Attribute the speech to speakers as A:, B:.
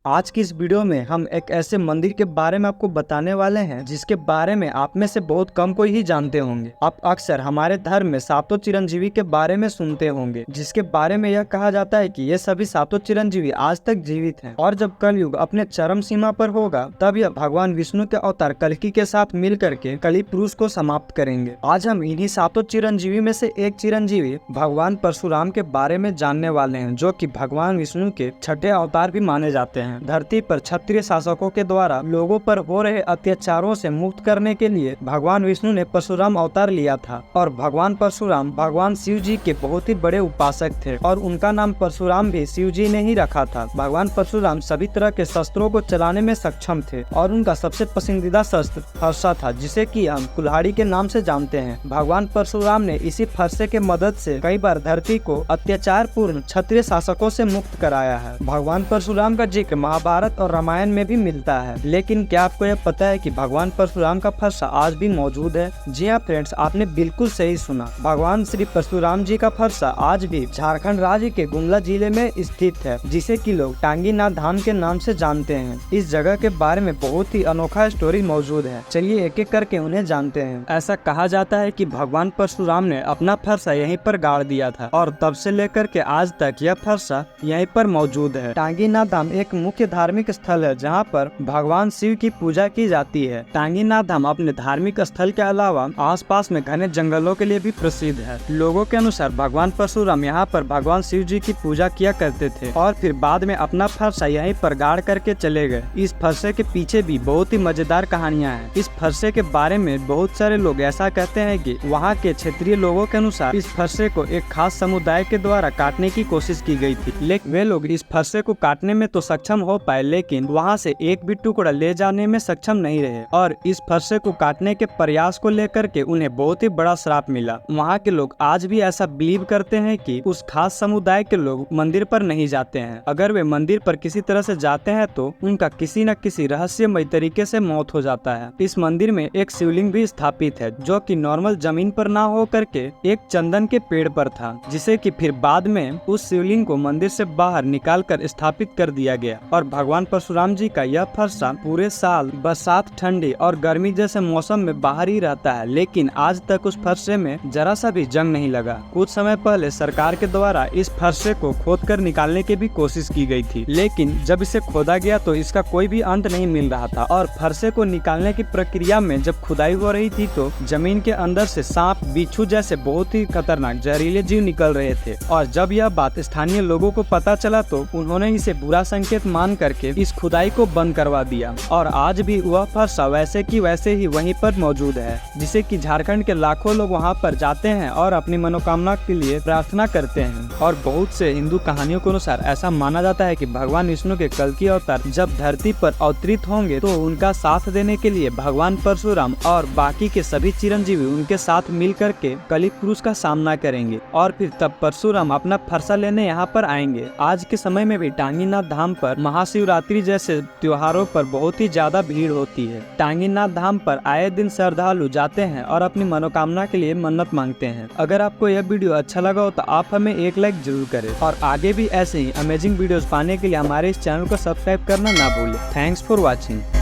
A: आज की इस वीडियो में हम एक ऐसे मंदिर के बारे में आपको बताने वाले हैं जिसके बारे में आप में से बहुत कम कोई ही जानते होंगे। आप अक्सर हमारे धर्म में सातों चिरंजीवी के बारे में सुनते होंगे, जिसके बारे में यह कहा जाता है कि ये सभी सातों चिरंजीवी आज तक जीवित हैं और जब कलयुग अपने चरम सीमा पर होगा तब यह भगवान विष्णु के अवतार कल्कि के साथ मिल करके कलि पुरुष को समाप्त करेंगे। आज हम इन्हीं सातों चिरंजीवी में से एक चिरंजीवी भगवान परशुराम के बारे में जानने वाले हैं, जो कि भगवान विष्णु के छठे अवतार भी माने जाते हैं। धरती पर क्षत्रिय शासकों के द्वारा लोगों पर हो रहे अत्याचारों से मुक्त करने के लिए भगवान विष्णु ने परशुराम अवतार लिया था और भगवान परशुराम भगवान शिव जी के बहुत ही बड़े उपासक थे और उनका नाम परशुराम भी शिव जी ने ही रखा था। भगवान परशुराम सभी तरह के शस्त्रों को चलाने में सक्षम थे और उनका सबसे पसंदीदा शस्त्र फरसा था, जिसे कि हम कुल्हाड़ी के नाम से जानते हैं। भगवान परशुराम ने इसी फरसे के मदद से कई बार धरती को अत्याचार पूर्ण क्षत्रिय शासकों से मुक्त कराया है। भगवान परशुराम का जिक्र महाभारत और रामायण में भी मिलता है, लेकिन क्या आपको यह पता है कि भगवान परशुराम का फरसा आज भी मौजूद है? जी हाँ फ्रेंड्स, आपने बिल्कुल सही सुना। भगवान श्री परशुराम जी का फरसा आज भी झारखंड राज्य के गुमला जिले में स्थित है, जिसे कि लोग टांगी नाथ धाम के नाम से जानते हैं। इस जगह के बारे में बहुत ही अनोखा स्टोरी मौजूद है। चलिए एक एक करके उन्हें जानते हैं। ऐसा कहा जाता है कि भगवान परशुराम ने अपना फरसा यहीं पर गाड़ दिया था और तब से लेकर के आज तक यह फरसा यहीं पर मौजूद है। टांगी नाथ धाम एक मुख्य धार्मिक स्थल है जहां पर भगवान शिव की पूजा की जाती है। टांगी नाथ धाम अपने धार्मिक स्थल के अलावा आसपास में घने जंगलों के लिए भी प्रसिद्ध है। लोगों के अनुसार भगवान परशुराम यहाँ पर भगवान शिव जी की पूजा किया करते थे और फिर बाद में अपना फरसा यहीं पर गाड़ करके चले गए। इस फरसे के पीछे भी बहुत ही मजेदार कहानियां हैं। इस फरसे के बारे में बहुत सारे लोग ऐसा कहते हैं कि वहाँ के क्षेत्रीय लोगों के अनुसार इस फरसे को एक खास समुदाय के द्वारा काटने की कोशिश की गई थी, लेकिन वे लोग इस फरसे को काटने में तो सक्षम हो पाए, लेकिन वहां से एक भी टुकड़ा ले जाने में सक्षम नहीं रहे और इस फरसे को काटने के प्रयास को लेकर के उन्हें बहुत ही बड़ा श्राप मिला। वहां के लोग आज भी ऐसा बिलीव करते हैं कि उस खास समुदाय के लोग मंदिर पर नहीं जाते हैं। अगर वे मंदिर पर किसी तरह से जाते हैं तो उनका किसी न किसी रहस्यमय तरीके से मौत हो जाता है। इस मंदिर में एक शिवलिंग भी स्थापित है, जो कि नॉर्मल जमीन पर ना हो करके एक चंदन के पेड़ पर था, जिसे कि फिर बाद में उस शिवलिंग को मंदिर से बाहर निकाल कर स्थापित कर दिया गया। और भगवान परशुराम जी का यह फरसा पूरे साल बरसात, ठंडी और गर्मी जैसे मौसम में बाहर ही रहता है, लेकिन आज तक उस फरसे में जरा सा भी जंग नहीं लगा। कुछ समय पहले सरकार के द्वारा इस फरसे को खोद कर निकालने की भी कोशिश की गई थी, लेकिन जब इसे खोदा गया तो इसका कोई भी अंत नहीं मिल रहा था और फरसे को निकालने की प्रक्रिया में जब खुदाई हो रही थी तो जमीन के अंदर से सांप, बिच्छू जैसे बहुत ही खतरनाक जहरीले जीव निकल रहे थे। और जब यह बात स्थानीय लोगों को पता चला तो उन्होंने इसे बुरा संकेत मान करके इस खुदाई को बंद करवा दिया और आज भी वह फरसा वैसे की वैसे ही वहीं पर मौजूद है, जिसे कि झारखंड के लाखों लोग वहां पर जाते हैं और अपनी मनोकामना के लिए प्रार्थना करते हैं। और बहुत से हिंदू कहानियों के अनुसार ऐसा माना जाता है कि भगवान विष्णु के कल्कि अवतार जब धरती पर अवतरित होंगे तो उनका साथ देने के लिए भगवान परशुराम और बाकी के सभी चिरंजीवी उनके साथ मिल करके कलि पुरुष का सामना करेंगे और फिर तब परशुराम अपना फरसा लेने यहाँ पर आएंगे। आज के समय में भी टांगी नाथ धाम पर महाशिवरात्रि जैसे त्योहारों पर बहुत ही ज्यादा भीड़ होती है। टांगी नाथ धाम पर आए दिन श्रद्धालु जाते हैं और अपनी मनोकामना के लिए मन्नत मांगते हैं। अगर आपको यह वीडियो अच्छा लगा हो तो आप हमें एक लाइक जरूर करें और आगे भी ऐसे ही अमेजिंग वीडियोस पाने के लिए हमारे इस चैनल को सब्सक्राइब करना ना भूलें। Thanks for watching.